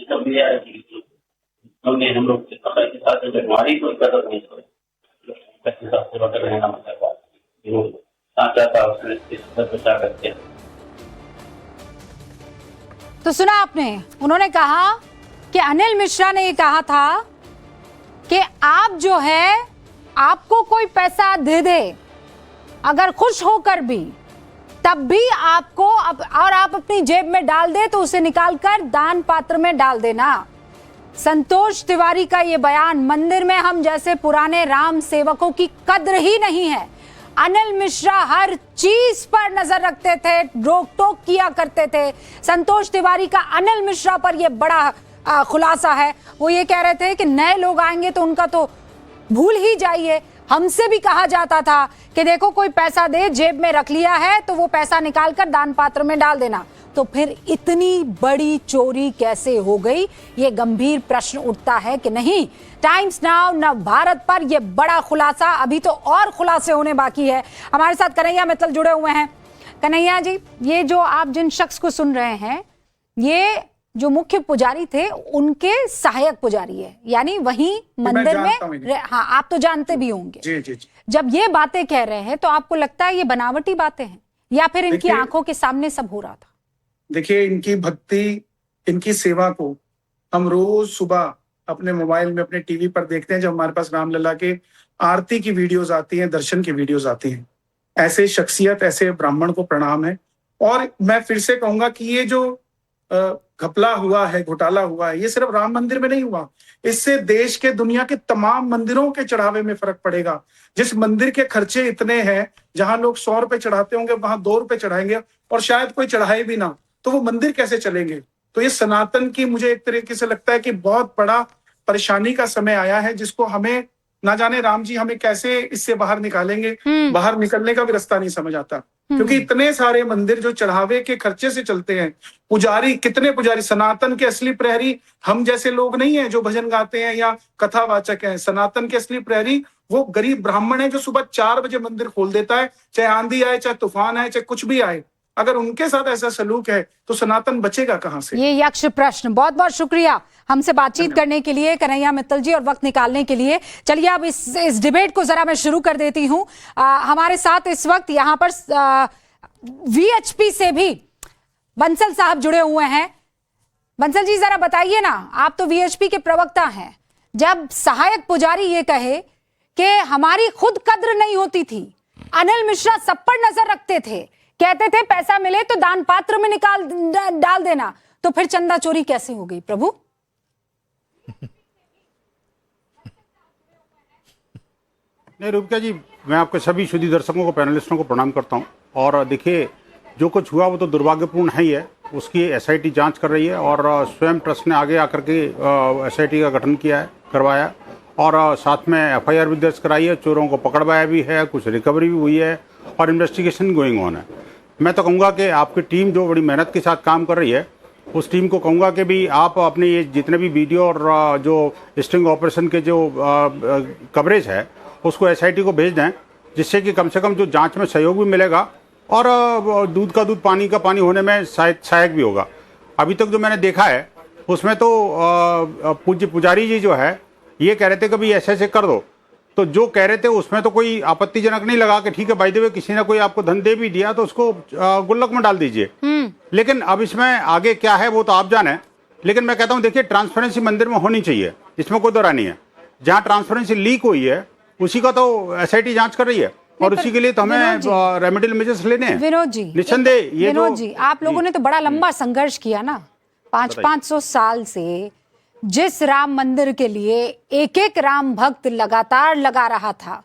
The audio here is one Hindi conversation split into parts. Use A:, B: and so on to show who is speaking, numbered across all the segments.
A: कभी आया कि हमने हम लोग के साथ जब हमारी कोई कदर नहीं हुई पैसे साथ से रहना मतलब साचा था उसने इस बचा करके।
B: तो सुना आपने, उन्होंने कहा कि अनिल मिश्रा ने ये कहा था कि आप जो है आपको कोई पैसा दे दे अगर खुश होकर भी, तब भी आपको और आप अपनी जेब में डाल दे तो उसे निकालकर दान पात्र में डाल देना। संतोष तिवारी का ये बयान, मंदिर में हम जैसे पुराने राम सेवकों की कद्र ही नहीं है। अनिल मिश्रा हर चीज पर नजर रखते थे, रोक टोक किया करते थे। संतोष तिवारी का अनिल मिश्रा पर यह बड़ा खुलासा है। वो ये कह रहे थे कि नए लोग आएंगे तो उनका तो भूल ही जाइए। हमसे भी कहा जाता था कि देखो कोई पैसा दे, जेब में रख लिया है तो वो पैसा निकालकर दान पात्र में डाल देना। तो फिर इतनी बड़ी चोरी कैसे हो गई, ये गंभीर प्रश्न उठता है कि नहीं। टाइम्स नाउ नव भारत पर यह बड़ा खुलासा, अभी तो और खुलासे होने बाकी है। हमारे साथ कन्हैया मित्तल जुड़े हुए हैं। कन्हैया जी, ये जो आप जिन शख्स को सुन रहे हैं, ये जो मुख्य पुजारी थे उनके सहायक पुजारी है, यानी वहीं मंदिर में। हाँ, आप तो जानते भी होंगे।
C: जी, जी, जी।
B: जब ये बातें कह रहे हैं तो आपको लगता है ये बनावटी बातें हैं या फिर इनकी आंखों के सामने सब हो रहा था?
C: देखिए, इनकी भक्ति, इनकी सेवा को हम रोज सुबह अपने मोबाइल में, अपने टीवी पर देखते हैं। जब हमारे पास रामलला के आरती की वीडियोस आती हैं, दर्शन की वीडियोस आती हैं, ऐसे शख्सियत, ऐसे ब्राह्मण को प्रणाम है। और मैं फिर से कहूंगा कि ये जो घपला हुआ है, घोटाला हुआ है, ये सिर्फ राम मंदिर में नहीं हुआ। इससे देश के, दुनिया के तमाम मंदिरों के चढ़ावे में फर्क पड़ेगा। जिस मंदिर के खर्चे इतने हैं, जहां लोग 100 रुपए चढ़ाते होंगे वहां 2 रुपए चढ़ाएंगे और शायद कोई चढ़ाए भी ना, तो वो मंदिर कैसे चलेंगे? तो ये सनातन की, मुझे एक तरीके से लगता है कि बहुत बड़ा परेशानी का समय आया है, जिसको हमें ना जाने राम जी हमें कैसे इससे बाहर निकालेंगे। बाहर निकलने का भी रास्ता नहीं समझ आता, क्योंकि इतने सारे मंदिर जो चढ़ावे के खर्चे से चलते हैं। पुजारी, कितने पुजारी, सनातन के असली प्रहरी हम जैसे लोग नहीं है जो भजन गाते हैं या कथावाचक हैं। सनातन के असली प्रहरी वो गरीब ब्राह्मण है जो सुबह 4 बजे मंदिर खोल देता है, चाहे आंधी आए, चाहे तूफान आए, चाहे कुछ भी आए। अगर उनके साथ ऐसा सलूक है तो सनातन बचेगा कहां से? ये
B: यक्ष प्रश्न। बहुत बहुत शुक्रिया हमसे बातचीत करने के लिए कन्हैया मित्तल जी, और वक्त निकालने के लिए। चलिए अब इस डिबेट को जरा मैं शुरू कर देती हूं। हमारे साथ इस वक्त यहां पर वीएचपी से भी बंसल साहब जुड़े हुए हैं। बंसल जी, जरा बताइए ना, आप तो वीएचपी के प्रवक्ता हैं। जब सहायक पुजारी ये कहे कि हमारी खुद कद्र नहीं होती थी, अनिल मिश्रा सब पर नजर रखते थे, कहते थे पैसा मिले तो दान पात्र में डाल देना, तो फिर चंदा चोरी कैसे हो गई प्रभु?
D: नहीं रूपिका जी, मैं आपके सभी शुद्धि दर्शकों को, पैनलिस्टों को प्रणाम करता हूं। और देखिए, जो कुछ हुआ वो तो दुर्भाग्यपूर्ण है ही है। उसकी एसआईटी जांच कर रही है और स्वयं ट्रस्ट ने आगे आकर के एसआईटी का गठन किया है, करवाया, और साथ में एफआईआर भी दर्ज कराई है। चोरों को पकड़वाया भी है, कुछ रिकवरी भी हुई है और इन्वेस्टिगेशन गोइंग ऑन है। मैं तो कहूँगा कि आपकी टीम जो बड़ी मेहनत के साथ काम कर रही है, उस टीम को कहूँगा कि भी आप अपने ये जितने भी वीडियो और जो स्टिंग ऑपरेशन के जो कवरेज है उसको एसआईटी को भेज दें, जिससे कि कम से कम जो जांच में सहयोग भी मिलेगा और दूध का दूध, पानी का पानी होने में सहायक भी होगा। अभी तक जो मैंने देखा है उसमें तो पूज्य पुजारी जी जो है ये कह रहे थे कि भाई ऐसे कर दो, तो जो कह रहे थे उसमें तो कोई आपत्तिजनक नहीं लगा कि ठीक है बाय द वे किसी ने कोई आपको धन दे भी दिया तो उसको गुल्लक में डाल दीजिए। लेकिन अब इसमें आगे क्या है वो तो आप जाने। लेकिन मैं कहता हूं, देखिए, ट्रांसपेरेंसी मंदिर में होनी चाहिए, इसमें कोई दौरा नहीं है। जहां ट्रांसपेरेंसी लीक हुई है उसी का तो एसआईटी जांच कर रही है और उसी के लिए तो हमें रेमेडियल मेजर्स लेने हैं।
B: विनोद जी,
D: निस्संदेह ये
B: विनोद जी, आप लोगों ने तो बड़ा लंबा संघर्ष किया ना, 500 साल से। जिस राम मंदिर के लिए एक एक राम भक्त लगातार लगा रहा था,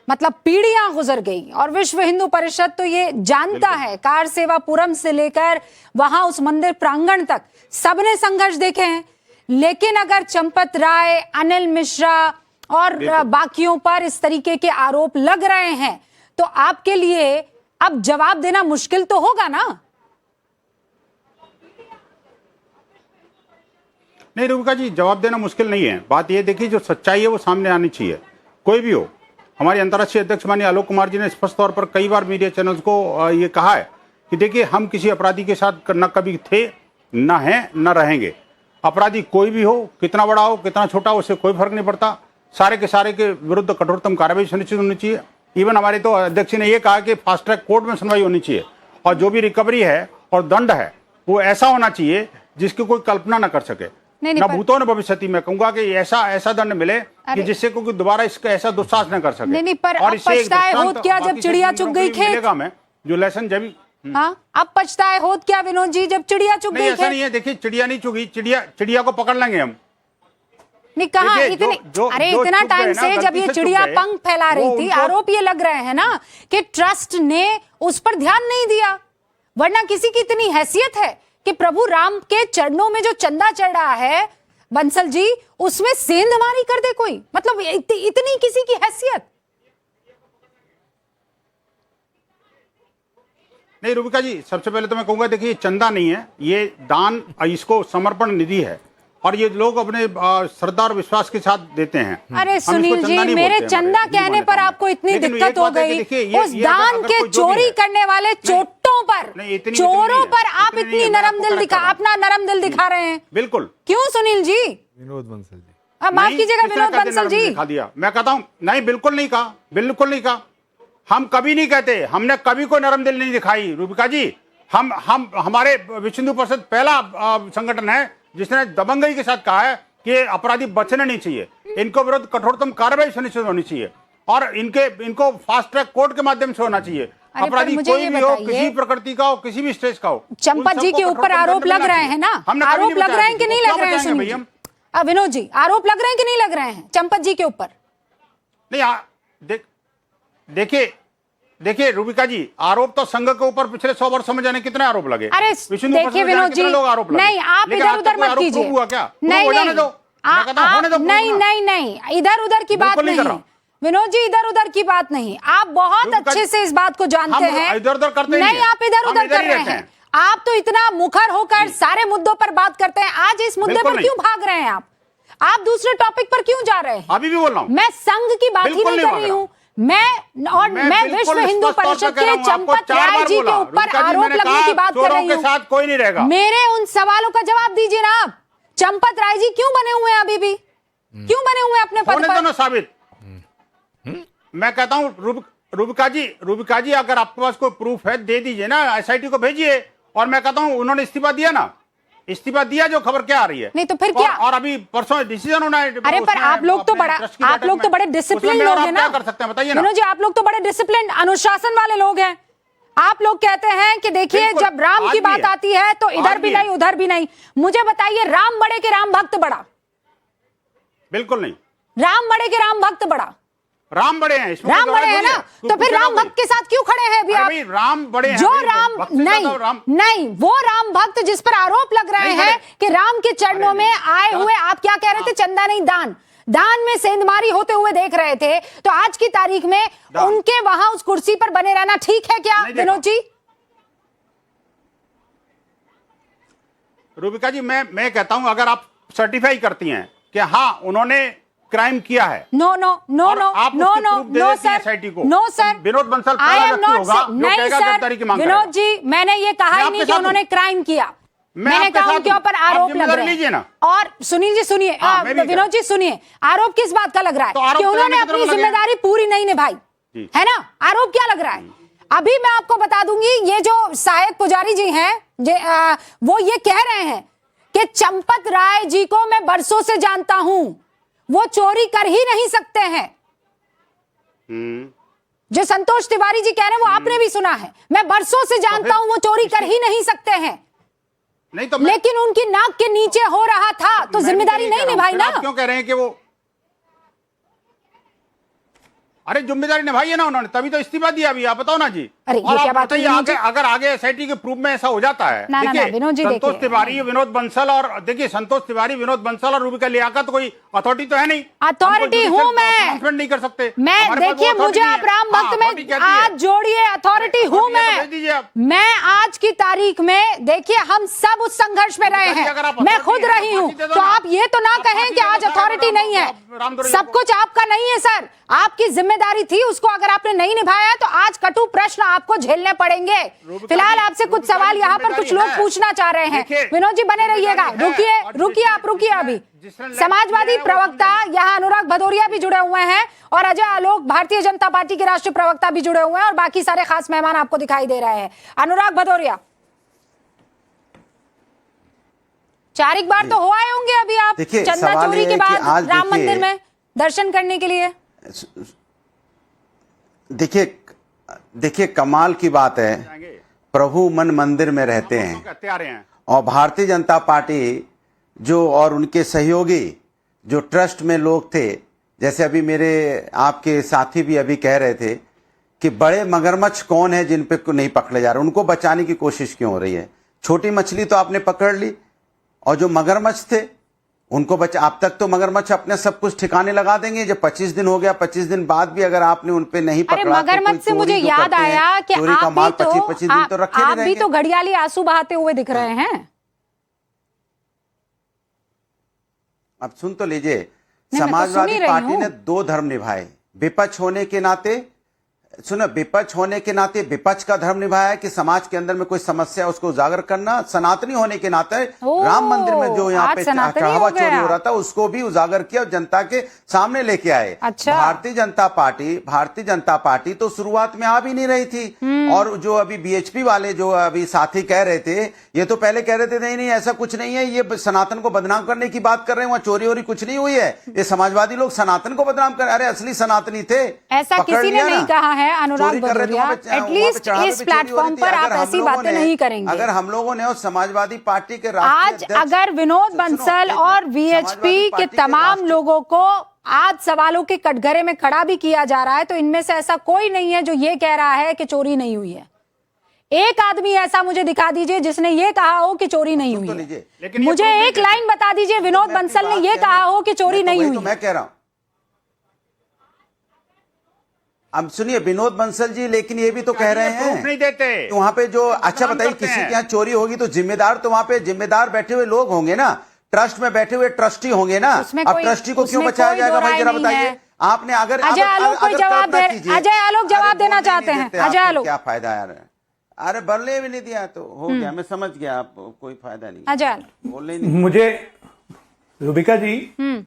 B: मतलब पीढ़ियां गुजर गई, और विश्व हिंदू परिषद तो ये जानता है, कार सेवापुरम से लेकर वहां उस मंदिर प्रांगण तक सबने संघर्ष देखे हैं। लेकिन अगर चंपत राय, अनिल मिश्रा और बाकियों पर इस तरीके के आरोप लग रहे हैं तो आपके लिए अब जवाब देना मुश्किल तो होगा ना?
D: नहीं रूपिका जी, जवाब देना मुश्किल नहीं है। बात ये देखिए, जो सच्चाई है वो सामने आनी चाहिए, कोई भी हो। हमारे अंतर्राष्ट्रीय अध्यक्ष माननीय आलोक कुमार जी ने स्पष्ट तौर पर कई बार मीडिया चैनल्स को ये कहा है कि देखिए, हम किसी अपराधी के साथ न कभी थे, न हैं, न रहेंगे। अपराधी कोई भी हो, कितना बड़ा हो, कितना छोटा हो, उससे कोई फर्क नहीं पड़ता। सारे के विरुद्ध कठोरतम कार्रवाई सुनिश्चित होनी चाहिए। इवन हमारे तो अध्यक्ष ने यह कहा कि फास्ट ट्रैक कोर्ट में सुनवाई होनी चाहिए और जो भी रिकवरी है और दंड है वो ऐसा होना चाहिए जिसकी कोई कल्पना न कर सके। न भूतों न भविष्यति में कहूंगा कि ऐसा दंड मिले कि जिससे कोई दोबारा इसका ऐसा दुस्साहस न कर सके।
B: नहीं, पर और पछताए होत क्या जब चिड़िया चुग गई खेत।
D: मैं जो लेसन जब
B: हाँ, अब पछताए होत क्या विनोद जी जब चिड़िया चुग गई खेत।
D: ऐसा नहीं है, देखिए चिड़िया नहीं चुगी, चिड़िया को पकड़ लेंगे हम।
B: नहीं कहा इतनी इतना टाइम से जब ये चिड़िया पंख फैला रही थी, आरोप ये लग रहे हैं ना कि ट्रस्ट ने उस पर ध्यान नहीं दिया, वरना किसी की इतनी हैसियत है कि प्रभु राम के चरणों में जो चंदा चढ़ रहा है बंसल जी, उसमें सेंधमारी कर दे कोई, मतलब इतनी किसी की हैसियत
D: नहीं। रूबिका जी, सबसे पहले तो मैं कहूंगा देखिए चंदा नहीं है, ये दान, इसको समर्पण निधि है और ये लोग अपने श्रद्धा और विश्वास के साथ देते हैं।
B: अरे सुनील जी, मेरे चंदा कहने पर आपको इतनी दिक्कत हो गई, उस दान के चोरी करने वाले चोरों पर आप इतनी अपना नरम दिल दिखा रहे हैं।
D: बिल्कुल।
B: क्यों सुनील जी?
E: विनोद बंसल जी,
B: अब माफ कीजिएगा विनोद बंसल जी,
D: दिखा दिया। मैं कहता हूं नहीं, बिल्कुल नहीं कहा, बिल्कुल नहीं कहा। हम कभी नहीं कहते, हमने कभी कोई नरम दिल नहीं दिखाई। रूबिका जी, हम हमारे विश्व हिंदू परिषद पहला संगठन है जिसने दबंगई के साथ कहा है कि अपराधी बचने नहीं चाहिए, इनको विरुद्ध कठोरतम कार्रवाई सुनिश्चित होनी चाहिए और इनको फास्ट ट्रैक कोर्ट के माध्यम से होना चाहिए। अपराधी कोई भी हो, किसी प्रकृति का हो, किसी भी स्टेज का हो।
B: चंपत जी के ऊपर आरोप लग रहे हैं ना, आरोप लग रहे हैं कि नहीं लग रहे हैं सुनील जी? विनोद जी, आरोप लग रहे हैं कि नहीं लग रहे हैं चंपत जी के ऊपर?
D: नहीं, देखिए रूबिका जी, आरोप तो संघ के ऊपर पिछले 100 वर्षों में जाने कितने आरोप लगे।
B: अरे देखिए विनोद जी, नहीं आप इधर उधर मत कीजिए। नहीं, इधर उधर की बात नहीं विनोद जी, इधर उधर की बात नहीं। आप बहुत अच्छे से इस बात को जानते हैं।
D: इधर उधर करते
B: नहीं, आप इधर उधर कर रहे हैं। आप तो इतना मुखर होकर सारे मुद्दों पर बात करते हैं, आज इस मुद्दे पर क्यों भाग रहे हैं आप दूसरे टॉपिक पर क्यों जा रहे हैं?
D: अभी भी बोल रहा हूं,
B: मैं संघ की बात ही नहीं कर रही हूँ। मैं विश्व हिंदू परिषद के चंपत राय जी के ऊपर आरोप लगने की बात कर रही हूँ।
D: साथ कोई नहीं रहेगा।
B: मेरे उन सवालों का जवाब दीजिए ना आप। चंपत राय जी क्यों बने हुए हैं अभी भी? क्यों बने हुए हैं अपने पद पर?
D: साबित मैं कहता हूं रूबिका जी, अगर आपके पास कोई प्रूफ है दे दीजिए ना, एसआईटी को भेजिए। और मैं कहता हूं उन्होंने इस्तीफा दिया ना, इस्तीफा दिया, जो खबर क्या आ रही है।
B: नहीं तो फिर क्या?
D: और अभी परसों डिसीजन होना है।
B: अरे पर आप लोग तो बड़े डिसिप्लिन लोग हैं ना,
D: क्या कर सकते हैं बताइए ना।
B: जी आप लोग तो बड़े डिसिप्लिन अनुशासन वाले लोग हैं। आप लोग कहते हैं कि देखिए जब राम की बात आती है तो इधर भी नहीं उधर भी नहीं। मुझे बताइए, राम बड़े के राम भक्त बड़ा?
D: बिल्कुल नहीं।
B: राम बड़े के राम भक्त बड़ा?
D: राम बड़े हैं,
B: राम बड़े हैं ना, तो फिर राम भक्त के साथ क्यों खड़े हैं अभी आप?
D: राम बड़े हैं,
B: जो राम नहीं, वो राम भक्त जिस पर आरोप लग रहे हैं कि राम के चरणों में आए हुए, आप क्या कह रहे थे, चंदा नहीं दान में सेंधमारी होते हुए देख रहे थे, तो आज की तारीख में उनके वहां उस कुर्सी पर बने रहना ठीक है क्या विनोद जी?
D: रूबिका जी, मैं कहता हूं अगर आप सर्टिफाई करती हैं कि हाँ उन्होंने क्राइम किया है,
B: नो सर,
D: विनोद बंसल
B: नहीं सर, विनोद जी मैंने ये कहा ही नहीं कि उन्होंने क्राइम किया। मैंने कहा उनके ऊपर आरोप लग रहे हैं। और सुनील जी सुनिए, विनोद जी सुनिए, आरोप किस बात का लग रहा है? कि उन्होंने अपनी जिम्मेदारी पूरी नहीं निभाई, है ना? आरोप क्या लग रहा है? अभी मैं आपको बता दूंगी, ये जो सहायक पुजारी जी हैं वो ये कह रहे हैं कि चंपत राय जी को मैं बरसों से जानता हूं, वो चोरी कर ही नहीं सकते हैं। जो संतोष तिवारी जी कह रहे हैं वो आपने भी सुना है, मैं बरसों से जानता हूं वो चोरी कर ही नहीं सकते हैं।
D: नहीं तो
B: लेकिन उनकी नाक के नीचे हो रहा था तो जिम्मेदारी नहीं निभाई ना।
D: क्यों कह रहे हैं कि वो, अरे जिम्मेदारी निभाई है ना उन्होंने, तभी तो इस्तीफा दिया अभी। आप बताओ ना जी।
B: अरे ये क्या बात है?
D: अगर आगे एसआईटी के प्रूफ में ऐसा हो जाता है, देखिए संतोष तिवारी, विनोद बंसल और देखिए संतोष तिवारी, विनोद बंसल और रूबिका लियाकत कोई अथॉरिटी तो है नहीं।
B: अथॉरिटी हूं मैं,
D: नहीं कर सकते
B: मैं। देखिए मुझे आप राम भक्त में आज जोड़िए, अथॉरिटी हूं मैं आज की तारीख में। देखिए हम सब उस संघर्ष में रहे हैं, मैं खुद रही हूं, तो आप ये तो ना कहें कि आज अथॉरिटी नहीं है। सब कुछ आपका नहीं है सर, आपकी जिम्मेदारी थी, उसको अगर आपने नहीं निभाया तो आज कटु प्रश्न आप आपको झेलने पड़ेंगे। फिलहाल आपसे कुछ सवाल यहाँ पर कुछ लोग पूछना चाह रहे हैं। विनोद जी बने रहिएगा। रुकिए आप अभी। समाजवादी प्रवक्ता यहाँ अनुराग भदौरिया भी जुड़े हुए हैं और अजय आलोक भारतीय जनता पार्टी के राष्ट्रीय प्रवक्ता भी जुड़े हुए हैं और बाकी सारे खास मेहमान आपको दिखाई दे रहे हैं। अनुराग भदौरिया, 4 बार तो हो आए होंगे अभी आप चंदा चोरी के बाद राम मंदिर में दर्शन करने के लिए।
E: देखिए कमाल की बात है, प्रभु मन मंदिर में रहते हैं और भारतीय जनता पार्टी जो और उनके सहयोगी जो ट्रस्ट में लोग थे, जैसे अभी मेरे आपके साथी भी अभी कह रहे थे कि बड़े मगरमच्छ कौन है जिन पे नहीं पकड़े जा रहे, उनको बचाने की कोशिश क्यों हो रही है। छोटी मछली तो आपने पकड़ ली और जो मगरमच्छ थे उनको बचा। अब तक तो मगरमच्छ अपने सब कुछ ठिकाने लगा देंगे। जब 25 दिन हो गया, 25 दिन बाद भी अगर आपने उन पे नहीं पकड़ा,
B: मगरमच्छ से मुझे याद आया कि आप भी तो घड़ियाली आंसू बहाते हुए दिख रहे हैं।
E: अब सुन तो लीजिए, समाजवादी पार्टी ने 2 धर्म निभाए। विपक्ष होने के नाते सुनो, विपक्ष होने के नाते विपक्ष का धर्म निभाया कि समाज के अंदर में कोई समस्या है उसको उजागर करना। सनातनी होने के नाते राम मंदिर में जो यहाँ पे चढ़ावा चोरी हो रहा था उसको भी उजागर किया और जनता के सामने लेके आए।
B: अच्छा।
E: भारतीय जनता पार्टी तो शुरुआत में आ भी नहीं रही थी और जो अभी बीएचपी वाले जो अभी साथी कह रहे थे, ये तो पहले कह रहे थे नहीं ऐसा कुछ नहीं है, ये सनातन को बदनाम करने की बात कर रहे हैं, वहां चोरी वोरी कुछ नहीं हुई है, ये समाजवादी लोग सनातन को बदनाम कर। अरे असली सनातनी थे,
B: ऐसा किसी ने नहीं कहा है। अनुराग भदौरिया, एटलीस्ट इस प्लेटफॉर्म पर आप ऐसी बातें नहीं करेंगे।
E: अगर हम लोगों ने उस समाजवादी पार्टी के
B: आज अगर विनोद बंसल और वीएचपी के तमाम लोगों को आज सवालों के कटघरे में खड़ा भी किया जा रहा है, तो इनमें से ऐसा कोई नहीं है जो ये कह रहा है कि चोरी नहीं हुई है। एक आदमी ऐसा मुझे दिखा दीजिए जिसने ये कहा हो कि चोरी नहीं हुई है। मुझे एक लाइन बता दीजिए विनोद बंसल ने ये कहा हो कि चोरी नहीं हुई।
E: मैं कह रहा हूं, अब सुनिए विनोद बंसल जी, लेकिन ये भी तो कह रहे हैं
D: नहीं देते
E: तो वहां पे जो, अच्छा बताइए, किसी के यहाँ चोरी होगी तो जिम्मेदार तो वहां पे जिम्मेदार बैठे हुए लोग होंगे ना, ट्रस्ट में बैठे हुए ट्रस्टी होंगे ना। अब ट्रस्टी को क्यों बचाया जाएगा भाई, जरा बताइए आपने। अगर
B: अजय आलोक कोई जवाब दे, अजय आलोक जवाब देना चाहते हैं। अजय आलोक,
E: क्या फायदा यार, अरे बोलने भी नहीं दिया तो हो गया, मैं समझ गया, आप कोई फायदा नहीं।
B: अजय
E: बोलने नहीं।
F: मुझे रूबिका जी